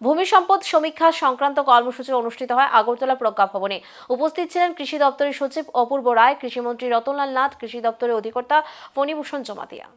ভূমি সম্পদ সমীক্ষা সংক্রান্ত কর্মসূচি অনুষ্ঠিত হয় আগরতলা প্রজ্ঞাভবনে। উপস্থিত ছিলেন কৃষি দপ্তরের সচিব অপূর্ব রায়, কৃষিমন্ত্রী রতনলাল নাথ, কৃষি দপ্তরের অধিকর্তা ফণীভূষণ জমাতিয়া।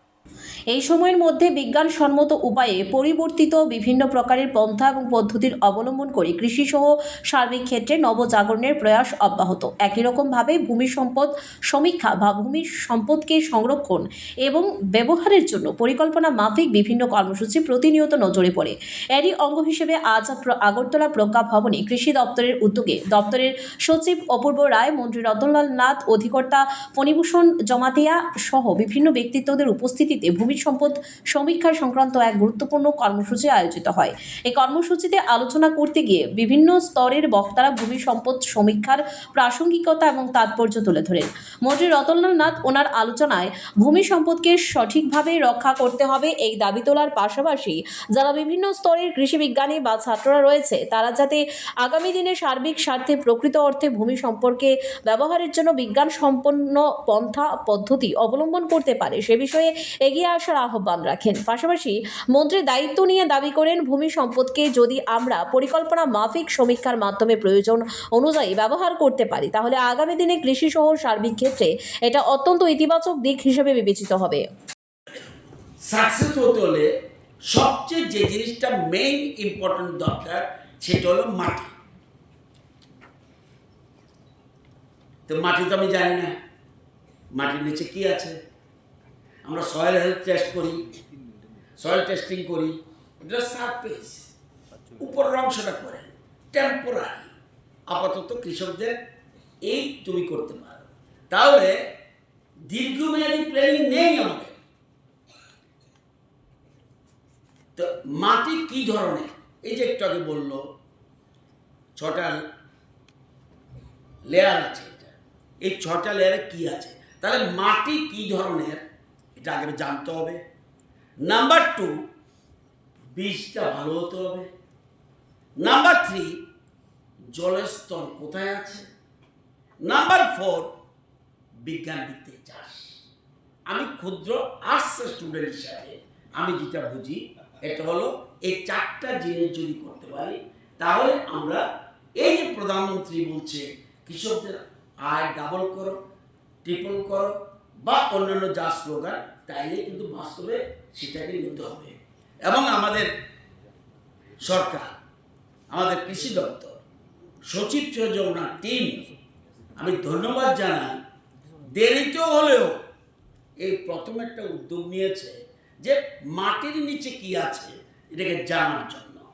এই সময়ের মধ্যে বিজ্ঞানসম্মত উপায়ে পরিবর্তিত বিভিন্ন প্রকারের পন্থা এবং পদ্ধতির অবলম্বন করে কৃষি সহ সার্বিক ক্ষেত্রে নবজাগরণের প্রয়াস অব্যাহত। একই রকমভাবে ভূমি সম্পদ সমীক্ষা বা ভূমি সম্পদকে সংরক্ষণ এবং ব্যবহারের জন্য পরিকল্পনা মাফিক বিভিন্ন কর্মসূচি প্রতিনিয়ত নজরে পড়ে। এরই অঙ্গ হিসেবে আজ আগরতলা প্রজ্ঞাভবনে কৃষি দপ্তরের উদ্যোগে দপ্তরের সচিব অপূর্ব রায়, মন্ত্রী রতনলাল নাথ, অধিকর্তা ফণীভূষণ জমাতিয়া সহ বিভিন্ন ব্যক্তিত্বদের উপস্থিতিতে ভূমি সম্পদ সমীক্ষা সংক্রান্ত এক গুরুত্বপূর্ণ কর্মসূচি আয়োজিত হয়। এই কর্মসূচিতে আলোচনা করতে গিয়ে বিভিন্ন স্তরের বক্তারা ভূমি সম্পদ সমীক্ষার প্রাসঙ্গিকতা এবং তাৎপর্য তুলে ধরেন। মন্ত্রী রতনলাল নাথ ওনার আলোচনায় ভূমি সম্পদকে সঠিকভাবে রক্ষা করতে হবে এই দাবি তোলার পাশাপাশি যারা বিভিন্ন স্তরের কৃষি বিজ্ঞানী বা ছাত্ররা রয়েছে তারা যাতে আগামী দিনে সার্বিক স্বার্থে প্রকৃত অর্থে ভূমি সম্পর্কে ব্যবহারের জন্য বিজ্ঞান সম্পন্ন পন্থা পদ্ধতি অবলম্বন করতে পারে সে বিষয়ে এগিয়ে আসার আহ্বান রাখেন। পাশাপাশি মন্ত্রী দায়িত্ব নিয়ে দাবি করেন ভূমি সম্পদকে যদি আমরা পরিকল্পনা মাফিক সমীক্ষার মাধ্যমে প্রয়োজন অনুযায়ী ব্যবহার করতে পারি তাহলে আগামী দিনে কৃষি সহ সার্বিক ক্ষেত্রে এটা অত্যন্ত ইতিবাচক দিক হিসেবে বিবেচিত হবে। সাকসেস হতে হলে সবচেয়ে যে জিনিসটা মেইন ইম্পর্টেন্ট দরকার সেটা হলো মাটি। তো মাটি তো আমি জানি না মাটির নিচে কি আছে। আমরা সয়েল হেলথ টেস্ট করি, সয়েল টেস্টিং করি, এটা সারফেস, উপরের অংশটা করে টেম্পোরারি, আপাতত কৃষকদের এই তুমি করতে পারো। তাহলে দীর্ঘমেয়াদী প্ল্যানিং নেই আমাদের। তো মাটি কি ধরনের, এই যে একটু আগে বললো 6টা লেয়ার আছে, এই 6টা লেয়ারে কি আছে, তাহলে মাটি কি ধরনের এটা আগে জানতে হবে। নাম্বার 2, বীজটা ভালো হতে হবে। নাম্বার 3, জলের স্তর কোথায় আছে। নাম্বার 4, বিজ্ঞান ভিত্তিক চাষ। আমি ক্ষুদ্র আর্টস স্টুডেন্ট হিসাবে আমি যেটা বুঝি এটা হলো এই 4টা জিনিস যদি করতে পারি তাহলে আমরা এই যে প্রধানমন্ত্রী বলছে কৃষকদের আয় ডাবল করো, ট্রিপল করো বা অন্যান্য যা স্লোগান, তাইলে কিন্তু বাস্তবে সেটাকে নিতে হবে। এবং আমাদের সরকার, আমাদের কৃষি দপ্তর, সচিব যোজনা টিম, আমি ধন্যবাদ জানাই। দেরিতেও হলেও এই প্রথম একটা উদ্যোগ নিয়েছে যে মাটির নিচে কি আছে এটাকে জানার জন্য।